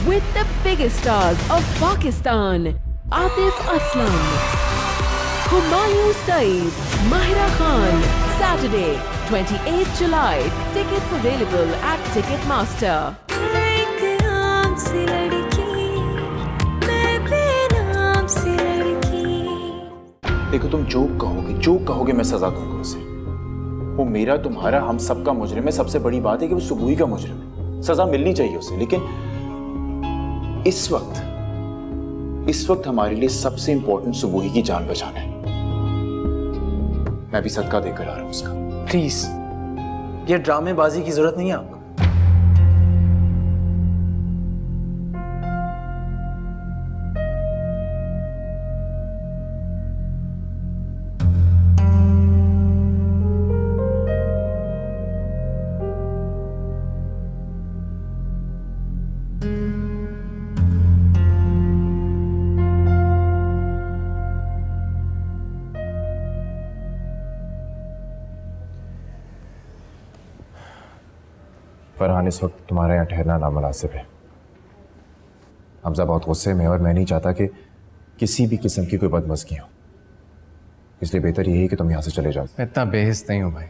with the biggest stars of Pakistan, Atif Aslam, Humayun Saeed, Mahira Khan. Saturday, 28th July. Tickets available at Ticketmaster. देखो, तुम जो कहोगे मैं सजा दूंगा उसे। वो मेरा, तुम्हारा, हम सबका मुजरिम है। सबसे बड़ी बात है कि वो सुबुही का मुजरिम है। सजा मिलनी चाहिए उसे। लेकिन इस वक्त हमारे लिए सबसे इंपॉर्टेंट सुबुही की जान बचाना है। मैं भी सदका देकर आ रहा हूं उसका। प्लीज, ये ड्रामेबाजी की जरूरत नहीं है आपको। फरहान, इस वक्त तुम्हारे यहाँ ठहरना नामुनासिब है। हमजा बहुत गुस्से में है और मैं नहीं चाहता कि किसी भी किस्म की कोई बदमज़गी हो। इसलिए बेहतर यही है कि तुम यहाँ से चले जाओ। मैं इतना बेहिस नहीं हूँ भाई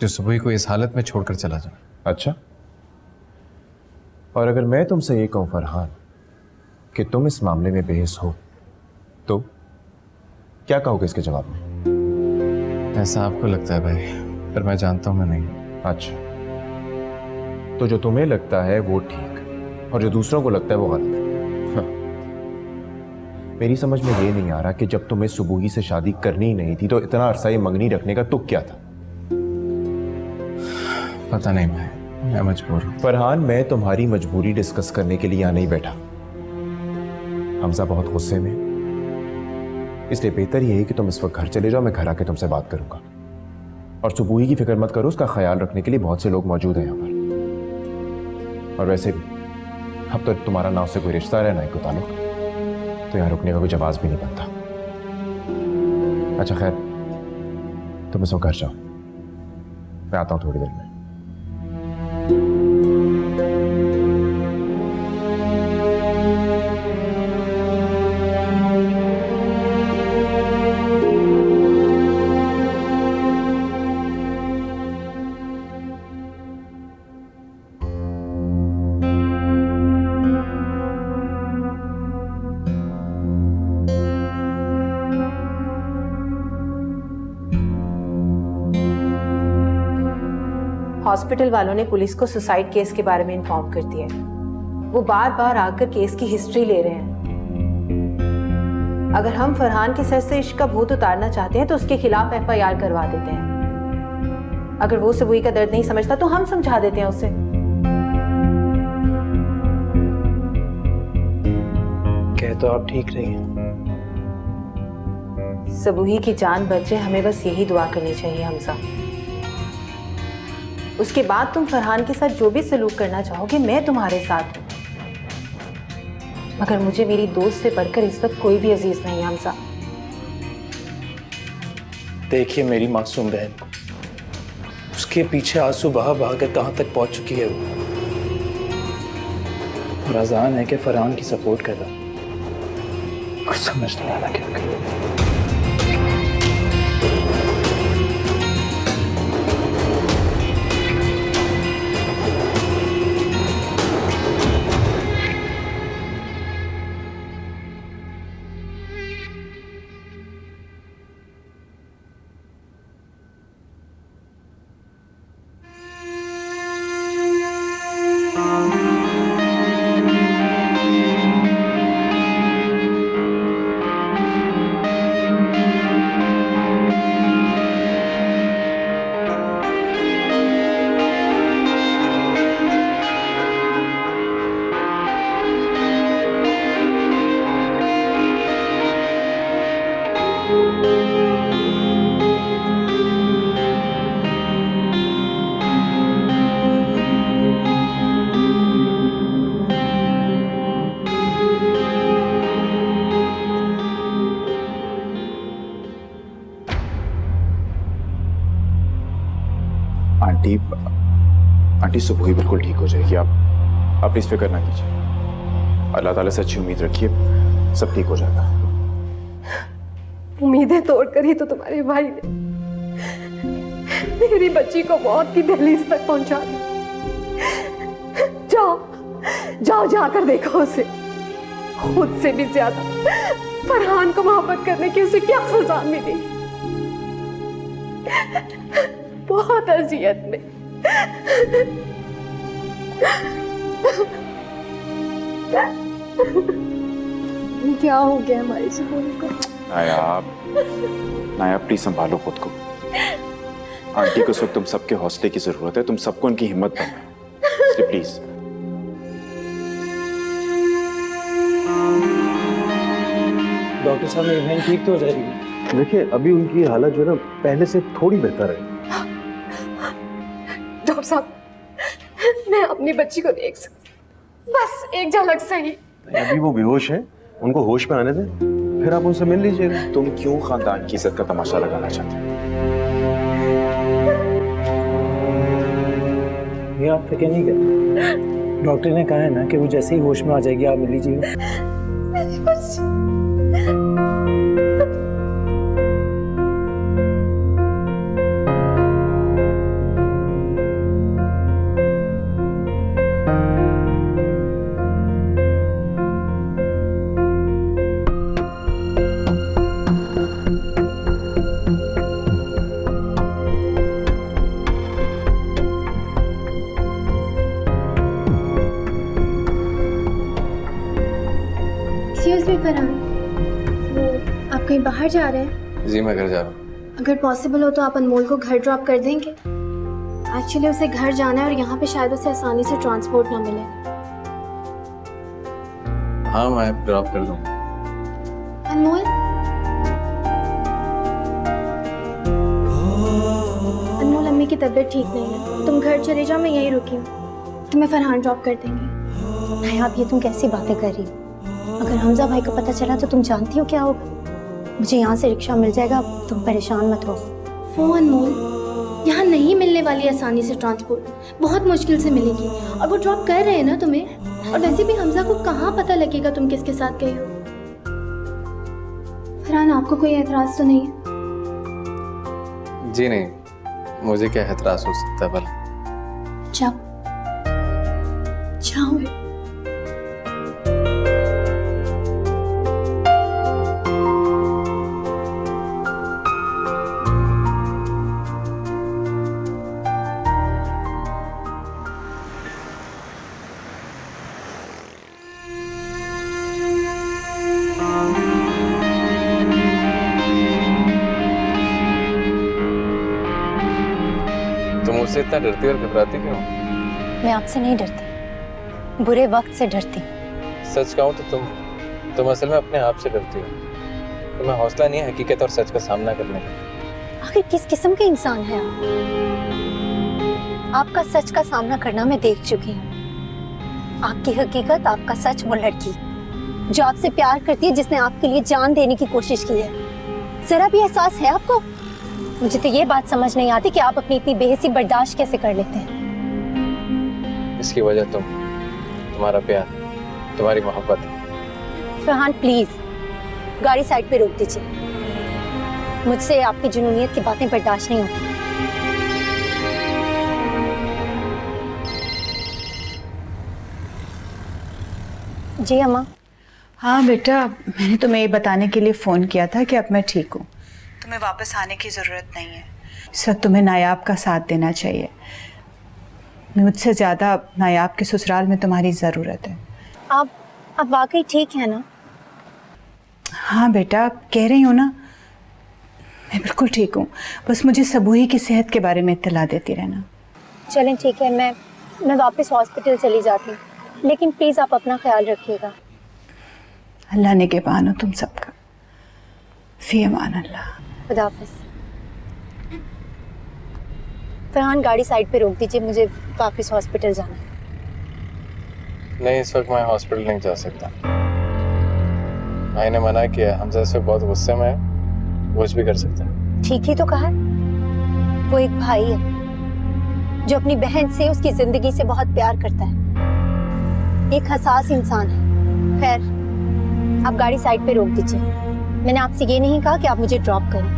जो सुबह को इस हालत में छोड़कर चला जाऊँ। अच्छा, और अगर मैं तुमसे ये कहूँ फरहान कि तुम इस मामले में बेहिस हो तो क्या कहोगे इसके जवाब में? ऐसा आपको लगता है भाई, पर मैं जानता हूँ मैं नहीं। अच्छा, तो जो तुम्हें लगता है वो ठीक और जो दूसरों को लगता है वो गलत। हाँ। मेरी समझ में ये नहीं आ रहा कि जब तुम्हें सुबुही से शादी करनी ही नहीं थी तो इतना अरसा ये मंगनी रखने का तुक क्या था? पता नहीं भाई, मैं मजबूर हूँ। फरहान, मैं तुम्हारी मजबूरी डिस्कस करने के लिए यहाँ नहीं बैठा। हमजा बहुत गुस्से में, इसलिए बेहतर ये है कि तुम इस वक्त घर चले जाओ। मैं घर आके तुमसे बात करूंगा। और सुबुही की फिक्र मत करो, उसका ख्याल रखने के लिए बहुत से लोग मौजूद हैं यहाँ पर। और वैसे भी अब तो तुम्हारा ना उससे कोई रिश्ता है ना ही कोई ताल्लुक, तो यहाँ रुकने का कोई जवाब भी नहीं बनता। अच्छा खैर, तुम इस वक्त घर जाओ, मैं आता हूँ थोड़ी देर में। हॉस्पिटल वालों ने पुलिस को सुसाइड केस के बारे में इन्फॉर्म कर दिया है। वो बार बार आकर केस की हिस्ट्री ले रहे हैं। अगर हम फरहान के सर से इश्क का भूत उतारना चाहते हैं तो उसके खिलाफ एफआईआर करवा देते हैं। अगर वो सुबुही का दर्द नहीं समझता तो हम समझा देते हैं उसे। कह तो आप ठीक रही हैं। सुबुही की जान बचे, हमें बस यही दुआ करनी चाहिए हमजा। उसके बाद तुम फरहान के साथ जो भी सलूक करना चाहोगे मैं तुम्हारे साथ हूं। मगर मुझे मेरी दोस्त से बढ़कर इस वक्त कोई भी अजीज नहीं है हमजा। देखिए मेरी मासूम बहन को, उसके पीछे आंसू बहा बहा कर कहां तक पहुंच चुकी है वो। और अजान है कि फरहान की सपोर्ट कर रहा। कुछ समझ नहीं आ रहा क्या करें। आंटी सुबुही बिल्कुल ठीक हो जाएगी। आप प्लीज फिक्र ना कीजिए। अल्लाह ताला से अच्छी उम्मीद रखिए, सब ठीक हो जाएगा। उम्मीदें तोड़कर ही तो तुम्हारे भाई ने मेरी बच्ची को मौत की दहलीज तक पहुंचा दी। जाओ जाओ जाकर देखो उसे, खुद से भी ज्यादा फरहान को मोहब्बत करने की उसे क्या सजा मिली। बहुत अजियत में। क्या हो गया हमारी सुबह को? नायाब प्लीज संभालो खुद को। आंटी को इस वक्त तुम सबके हौसले की जरूरत है, तुम सबको उनकी हिम्मत बनना है, इसलिए प्लीज। डॉक्टर साहब मेरी बहन ठीक तो हो जाएगी। देखिए अभी उनकी हालत जो है ना पहले से थोड़ी बेहतर है। डॉक्टर साहब मैं अपनी बच्ची को देख सकती, बस एक झलक सही। अभी वो बेहोश है, उनको होश में आने दें, फिर आप उनसे मिल लीजिएगा। तुम क्यों खानदान की इज्जत का तमाशा लगाना चाहते हो? ये आप फिक्र नहीं करते, डॉक्टर ने कहा है ना कि वो जैसे ही होश में आ जाएगी आप मिल लीजिएगा। मेरी बच्ची एक्सक्यूज मी फरहान, वो आप कहीं बाहर जा रहे हैं? जी मैं घर जा रहा हूँ। अगर पॉसिबल हो तो आप अनमोल को घर ड्रॉप कर देंगे। एक्चुअली उसे घर जाना है और यहाँ पे शायद उसे आसानी से ट्रांसपोर्ट ना मिले। हाँ मैं ड्रॉप कर दूँगा। अनमोल, अनमोल अम्मी की तबीयत ठीक नहीं है, तुम घर चले जाओ, मैं यहीं रुकी हूँ, तुम्हें फरहान ड्रॉप कर देंगे। नहीं आप ये तुम कैसी बातें कर रही हो? अगर हमजा भाई को पता चला तो तुम जानती हो क्या होगा। मुझे यहाँ से रिक्शा मिल जाएगा, तुम परेशान मत हो। वो अनमोल, यहाँ नहीं मिलने वाली आसानी से ट्रांसपोर्ट, बहुत मुश्किल से मिलेगी। और वो ड्रॉप कर रहे हैं ना तुम्हें, और वैसे भी हमजा को कहाँ पता लगेगा तुम किसके साथ गए हो। फरहान आपको कोई एतराज तो नहीं है? जी नहीं, मुझे क्या एतराज हो सकता है भला। जाओ जाओ। तुम मुझसे इतना डरती और घबराती क्यों? मैं आपसे नहीं डरती, बुरे वक्त से डरती। सच कहूँ तो तुम असल में अपने आप से डरती हो। तुम्हें हौसला नहीं है हकीकत और सच का सामना करने का। आखिर किस किस्म के इंसान है आप? आपका सच का सामना करना मैं देख चुकी हूँ। आपकी हकीकत, आपका सच, वो लड़की जो आपसे प्यार करती है, जिसने आपके लिए जान देने की कोशिश की है, जरा भी एहसास है आपको? मुझे तो ये बात समझ नहीं आती कि आप अपनी इतनी बेहिसी बर्दाश्त कैसे कर लेते हैं। इसकी वजह तुम्हारा प्यार, तुम्हारी मोहब्बत। फरहान प्लीज गाड़ी साइड पे रोक दीजिए, मुझसे आपकी जुनूनियत की बातें बर्दाश्त नहीं होती। जी अम्मा। हाँ बेटा, मैंने तुम्हें ये बताने के लिए फ़ोन किया था कि अब मैं ठीक हूँ, तुम्हें वापस आने की ज़रूरत नहीं है। इस वक्त तुम्हें नायाब का साथ देना चाहिए। मुझसे ज़्यादा नायाब के ससुराल में तुम्हारी ज़रूरत है। आप वाकई ठीक है ना? हाँ बेटा, कह रही हूँ ना, मैं बिल्कुल ठीक हूँ। बस मुझे सबूही की सेहत के बारे में इत्तला देती रहना। चलें ठीक है, मैं वापस हॉस्पिटल चली जाती हूँ, लेकिन प्लीज़ आप अपना ख्याल रखिएगा। अल्लाह निगहबान हो तुम सबका। फी अमान अल्लाह। खुदा हाफिज़। फरहान गाड़ी साइड पे रोक दीजिए, मुझे वापस हॉस्पिटल जाना है। नहीं, इस वक्त मैं हॉस्पिटल नहीं जा सकता। भाई ने मना किया। हमजा इस वक्त बहुत गुस्से में है, कुछ भी कर सकता है। ठीक ही तो कहा, वो एक भाई है जो अपनी बहन से, उसकी जिंदगी से बहुत प्यार करता है। एक हसास इंसान है, खैर, आप गाड़ी साइड पे रोक दीजिए। मैंने आपसे ये नहीं कहा कि आप मुझे ड्रॉप करें,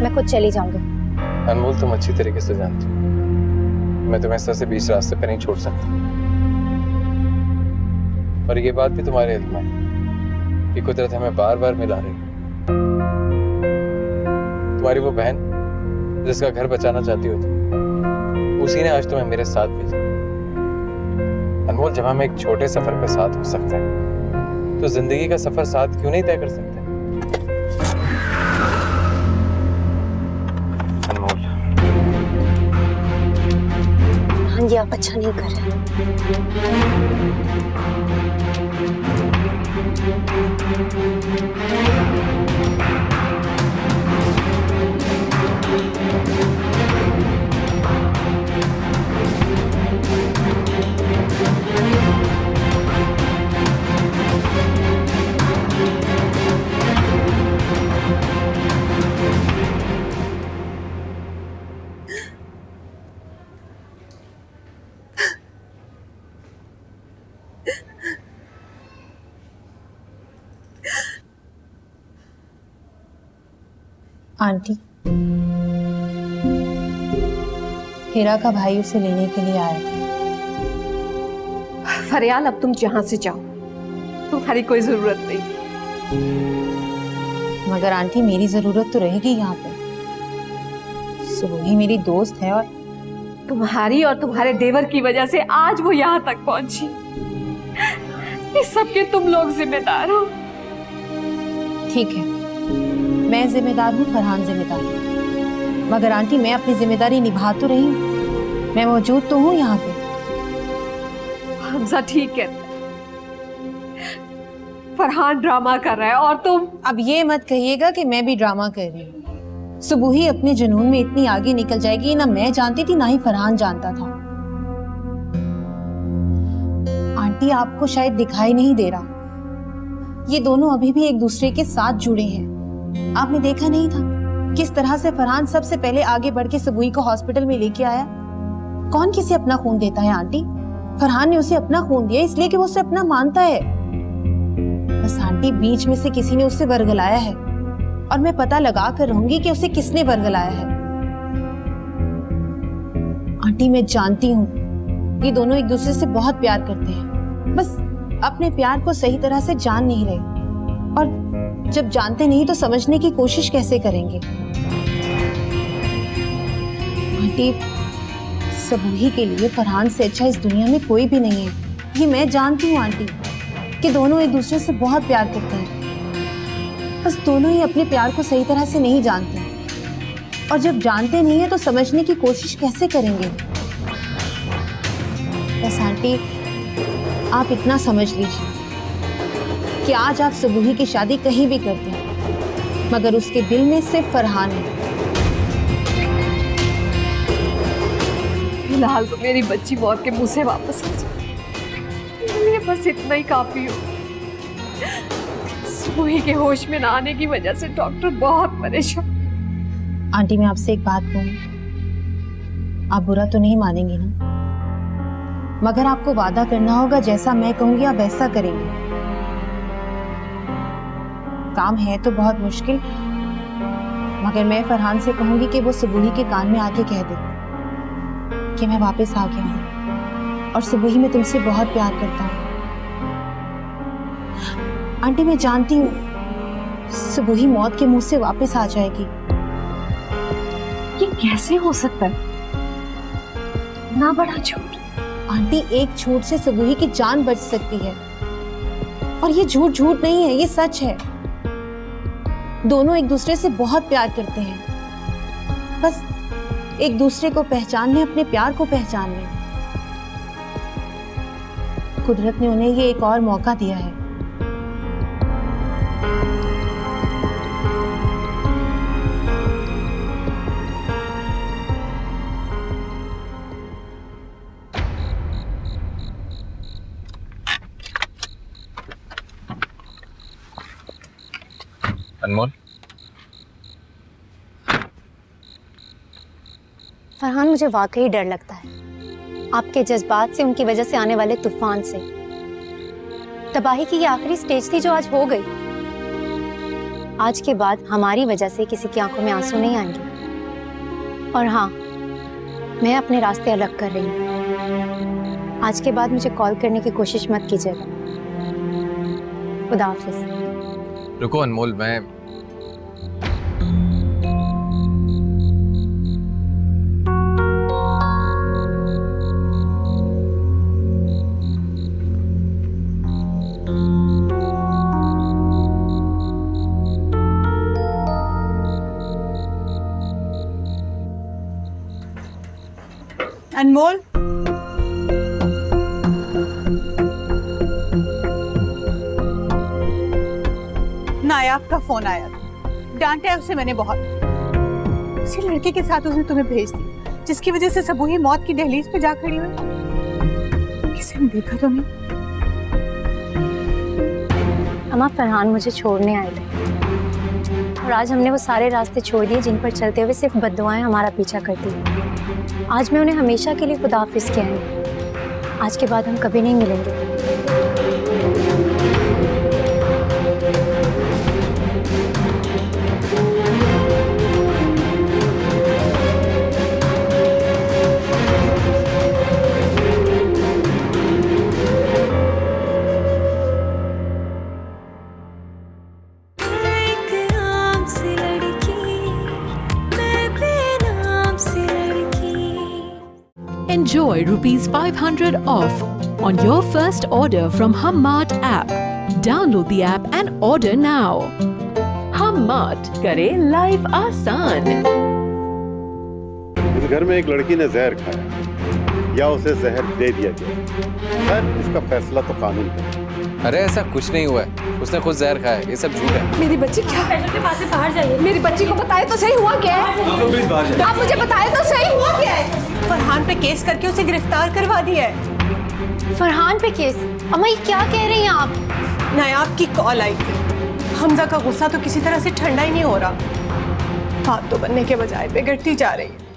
मैं खुद चली जाऊंगी। अनमोल, तुम अच्छी तरीके से जानती हो मैं तुम्हें इस तरह से बीच रास्ते पे नहीं छोड़ सकता। और ये बात भी तुम्हारे इल्म में कि कुदरत हमें बार बार मिला रही है। तुम्हारी वो बहन जिसका घर बचाना चाहती हो तुम, उसी ने आज तुम्हें मेरे साथ भेजा। अनमोल, जब हम एक छोटे सफर पे साथ हो सकते हैं तो जिंदगी का सफर साथ क्यों नहीं तय कर सकते? अनमोल, हाँ जी, आप अच्छा नहीं कर रहे। आंटी, हीरा का भाई उसे लेने के लिए आया था। फरियाल, अब तुम जहां से जाओ, तुम्हारी कोई जरूरत नहीं। मगर आंटी, मेरी जरूरत तो रहेगी यहाँ पे। सुबोही मेरी दोस्त है और तुम्हारी और तुम्हारे देवर की वजह से आज वो यहाँ तक पहुंची। इस सब के तुम लोग जिम्मेदार हो। ठीक है, मैं जिम्मेदार हूँ, फरहान जिम्मेदार है। मगर आंटी, मैं अपनी जिम्मेदारी निभा तो रही हूँ, मैं मौजूद तो हूँ यहाँ पे। हमजा ठीक है, फरहान ड्रामा कर रहा है और तुम। अब ये मत कहिएगा कि मैं भी ड्रामा कर रही हूँ। सुबोही अपने जुनून में इतनी आगे निकल जाएगी, ना मैं जानती थी ना ही फरहान जानता था। आंटी, आपको शायद दिखाई नहीं दे रहा, ये दोनों अभी भी एक दूसरे के साथ जुड़े हैं। आपने देखा नहीं था किस तरह से फरहान सबसे पहले आगे बढ़ के सुबोही को हॉस्पिटल में लेके आया? कौन किसे अपना खून देता है आंटी? फरहान ने उसे अपना खून दिया इसलिए कि वो उसे अपना मानता है। बस आंटी, बीच में से किसी ने उसे वर्गलाया है और मैं पता लगा कर रहूंगी कि उसे किसने वर्गलाया है। आंटी, मैं जानती हूँ ये दोनों एक दूसरे से बहुत प्यार करते हैं, बस अपने प्यार को सही तरह से जान नहीं रहे। और जब जानते नहीं तो समझने की कोशिश कैसे करेंगे? आंटी, सुबोही के लिए फरहान से अच्छा इस दुनिया में कोई भी नहीं है। ये मैं जानती हूँ आंटी कि दोनों एक दूसरे से बहुत प्यार करते हैं, बस दोनों ही अपने प्यार को सही तरह से नहीं जानते। और जब जानते नहीं है तो समझने की कोशिश कैसे करेंगे? बस आंटी, आप इतना समझ लीजिए कि आज आप सुबोही की शादी कहीं भी करते हैं, मगर उसके दिल में सिर्फ फरहान है। फिलहाल तो मेरी बच्ची मौत के मुंह से वापस आ जाए, मेरे लिए बस इतना ही काफी हो। सुबोही के होश में ना आने की वजह से डॉक्टर बहुत परेशान। आंटी, मैं आपसे एक बात कहूँ, आप बुरा तो नहीं मानेंगी ना? मगर आपको वादा करना होगा जैसा मैं कहूंगी आप वैसा करेंगे। काम है तो बहुत मुश्किल, मगर मैं फरहान से कहूंगी कि वो सुबोही के कान में आके कह दे कि मैं वापस आ गया हूं और सुबोही, मैं तुमसे बहुत प्यार करता हूं। आंटी, मैं जानती हूँ सुबोही मौत के मुंह से वापस आ जाएगी। ये कैसे हो सकता है? ना बड़ा झूठ। आंटी, एक झूठ से सुबोही की जान बच सकती है, और ये झूठ झूठ नहीं है, ये सच है। दोनों एक दूसरे से बहुत प्यार करते हैं, बस एक दूसरे को पहचान लें, अपने प्यार को पहचान लें। कुदरत ने उन्हें ये एक और मौका दिया है। अनमोल, फरहान, मुझे वाकई डर लगता है आपके जज्बात से, उनकी वजह से आने वाले तूफान से। तबाही की ये आखिरी स्टेज थी जो आज हो गई। आज के बाद हमारी वजह से किसी की आंखों में आंसू नहीं आएंगे। और हाँ, मैं अपने रास्ते अलग कर रही हूँ। आज के बाद मुझे कॉल करने की कोशिश मत कीजिएगा। खुदा हाफिज। रुको अनमोल, मैं अनमोल, नायाब का फोन आया था। डांटा उसे मैंने बहुत। उसी लड़के के साथ उसने तुम्हें भेज दी जिसकी वजह से सबूही मौत की दहलीज पे जा खड़ी हुई। किसी ने देखा तुम्हें? अम्मा, फरहान मुझे छोड़ने आए थे और आज हमने वो सारे रास्ते छोड़ दिए जिन पर चलते हुए सिर्फ बद्दुआएं हमारा पीछा करती हैं। आज मैं उन्हें हमेशा के लिए खुदा हाफिज किया है। आज के बाद हम कभी नहीं मिलेंगे। Enjoy ₹500 off on your first order from Hummart app. Download the app and order now. Hummart, करे लाइफ आसान। इस घर में एक लड़की ने जहर खाया या उसे जहर दे दिया गया, खैर इसका फैसला तो कानून का। अरे ऐसा कुछ नहीं हुआ है, उसने खुद जहर खाया है, ये सब झूठ है। मेरी बच्ची क्या के पास से बाहर जाइए। मेरी बच्ची को बताए तो सही हुआ क्या है? आप मुझे बताए तो सही हुआ क्या है? फरहान पे केस करके उसे गिरफ्तार करवा दिया है। फरहान पे केस? अम्मा, ये क्या कह रही हैं आप? नायाब की कॉल आई थी। हमजा का गुस्सा तो किसी तरह से ठंडा ही नहीं हो रहा। बात तो बनने के बजाय बिगड़ती जा रही है।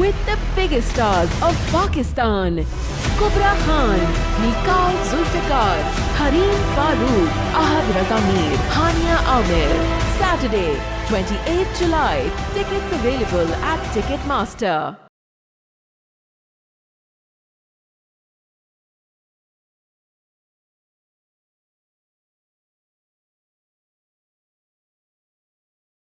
With the biggest stars of Pakistan, Kubra Khan, Nikal Zulfikar, Harim Farooq, Ahad Raza Mir, Hania Amir. Saturday, 28th July. Tickets available at Ticketmaster.